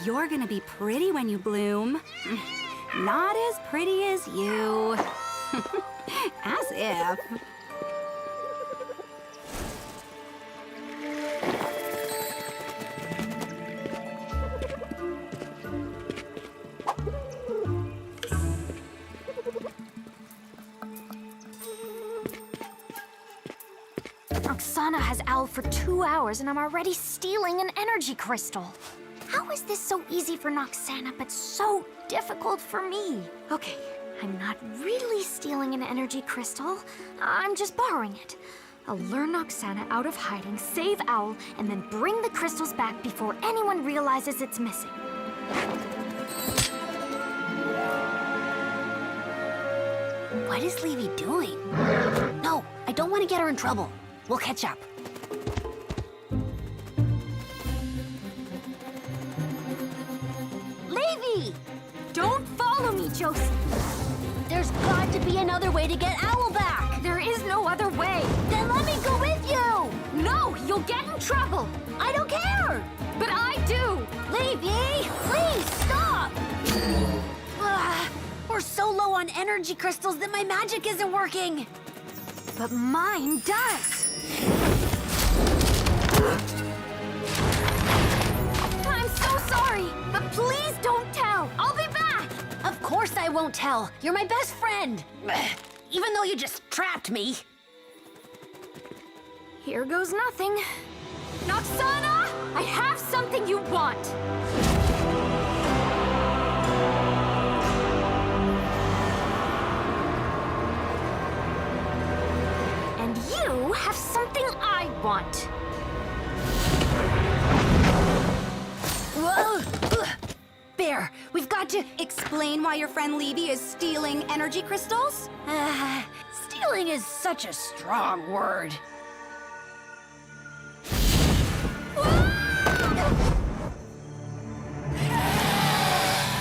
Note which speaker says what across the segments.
Speaker 1: you're gonna be pretty when you bloom. Not as pretty as you. As if.
Speaker 2: Noxana has Owl for 2 hours and I'm already stealing an energy crystal. How is this so easy for Noxana but so difficult for me? Okay, I'm not really stealing an energy crystal. I'm just borrowing it. I'll lure Noxana out of hiding, save Owl, and then bring the crystals back before anyone realizes it's missing.
Speaker 3: What is Leavi doing? No, I don't want to get her in trouble. We'll catch up. Leavi!
Speaker 2: Don't follow me, Josie.
Speaker 3: There's got to be another way to get Owl back.
Speaker 2: There is no other way.
Speaker 3: Then let me go with you.
Speaker 2: No, you'll get in trouble.
Speaker 3: I don't care.
Speaker 2: But I do.
Speaker 3: Leavi, please stop. We're so low on energy crystals that my magic isn't working.
Speaker 2: But mine does. I'm so sorry, but please don't tell. I'll be back.
Speaker 3: Of course I won't tell. You're my best friend. Even though you just trapped me.
Speaker 2: Here goes nothing. Noxana, I have something you want. And you have something I want.
Speaker 3: Whoa! Bear, we've got to...
Speaker 1: Explain why your friend Leavi is stealing energy crystals?
Speaker 3: Stealing is such a strong word.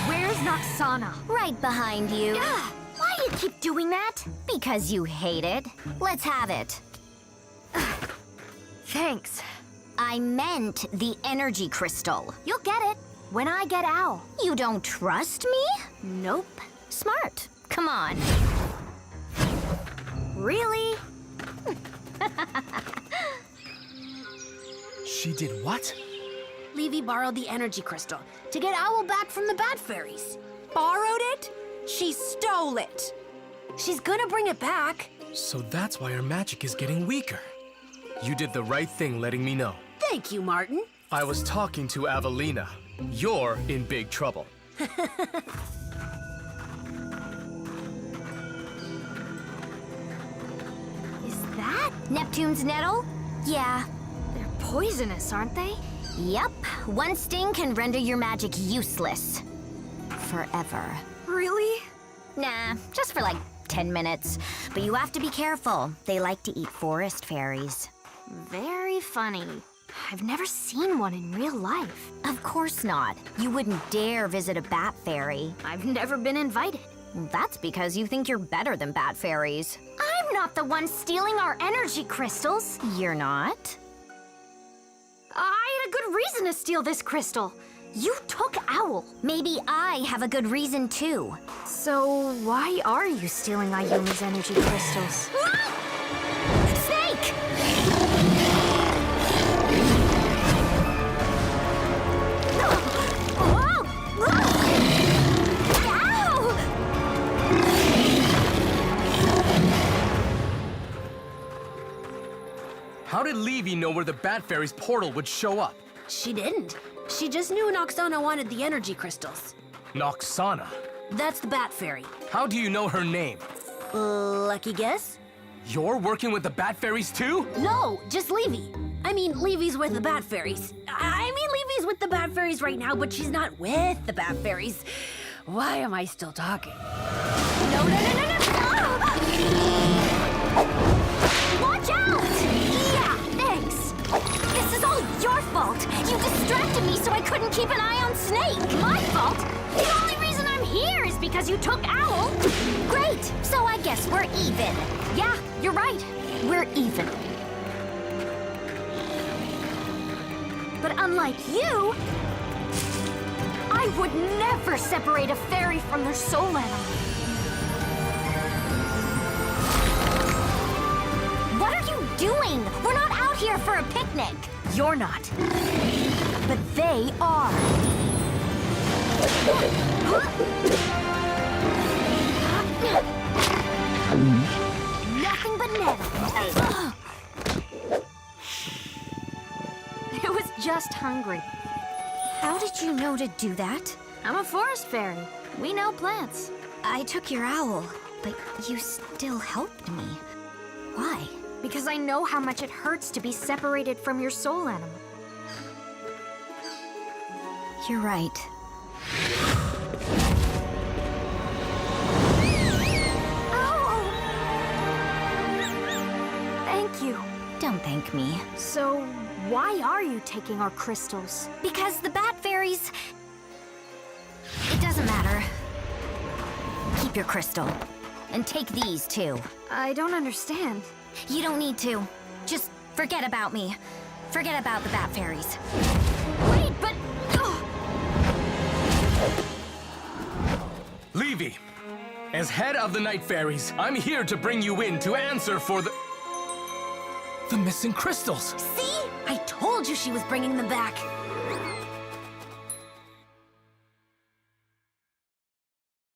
Speaker 2: Where's Noxana?
Speaker 4: Right behind you.
Speaker 2: Why do you keep doing that?
Speaker 4: Because you hate it. Let's have it.
Speaker 2: Thanks.
Speaker 4: I meant the energy crystal.
Speaker 2: You'll get it when I get Owl.
Speaker 4: You don't trust me?
Speaker 2: Nope.
Speaker 4: Smart. Come on.
Speaker 2: Really?
Speaker 5: She did what?
Speaker 3: Leavi borrowed the energy crystal to get Owl back from the Bat Fairies.
Speaker 1: Borrowed it? She stole it.
Speaker 3: She's gonna bring it back.
Speaker 5: So that's why her magic is getting weaker. You did the right thing letting me know.
Speaker 3: Thank you, Martin.
Speaker 5: I was talking to Avelina. You're in big trouble.
Speaker 2: Is that?
Speaker 4: Neptune's nettle? Yeah.
Speaker 2: They're poisonous, aren't they?
Speaker 4: Yep. One sting can render your magic useless. Forever.
Speaker 2: Really?
Speaker 4: Nah, just for like 10 minutes. But you have to be careful. They like to eat forest fairies.
Speaker 2: Very funny. I've never seen one in real life.
Speaker 4: Of course not. You wouldn't dare visit a bat fairy.
Speaker 2: I've never been invited.
Speaker 4: That's because you think you're better than bat fairies.
Speaker 2: I'm not the one stealing our energy crystals.
Speaker 4: You're not?
Speaker 2: I had a good reason to steal this crystal. You took Owl.
Speaker 4: Maybe I have a good reason too.
Speaker 2: So why are you stealing Ayumi's energy crystals?
Speaker 4: Snake!
Speaker 5: How did Leavi know where the Bat Fairies portal would show up?
Speaker 3: She didn't. She just knew Noxana wanted the energy crystals.
Speaker 5: Noxana.
Speaker 3: That's the Bat Fairy.
Speaker 5: How do you know her name?
Speaker 3: Lucky guess?
Speaker 5: You're working with the Bat Fairies too?
Speaker 3: No, just Leavi. I mean, Leavi's with the Bat Fairies. Leavi's with the Bat Fairies right now, but she's not with the Bat Fairies. Why am I still talking?
Speaker 2: No! Watch out! Yeah, thanks. This is all your fault. You distracted me so I couldn't keep an eye on Snake. My fault? The only reason I'm here is because you took Owl.
Speaker 4: Great! So I guess we're even.
Speaker 2: Yeah, you're right. We're even. But unlike you, would never separate a fairy from their soul animal.
Speaker 4: What are you doing? We're not out here for a picnic.
Speaker 2: You're not. But they are. Nothing but nettle. It was just hungry.
Speaker 4: How did you know to do that?
Speaker 2: I'm a forest fairy. We know plants.
Speaker 4: I took your owl, but you still helped me. Why?
Speaker 2: Because I know how much it hurts to be separated from your soul animal.
Speaker 4: You're right.
Speaker 2: Oh! Thank you.
Speaker 4: Don't thank me.
Speaker 2: So, why are you taking our crystals?
Speaker 4: Because the Bat Fairies... It doesn't matter. Keep your crystal. And take these, too.
Speaker 2: I don't understand.
Speaker 4: You don't need to. Just forget about me. Forget about the Bat Fairies.
Speaker 2: Wait, but...
Speaker 5: Leavi, as head of the Night Fairies, I'm here to bring you in to answer for the missing crystals.
Speaker 3: See? I told you she was bringing them back.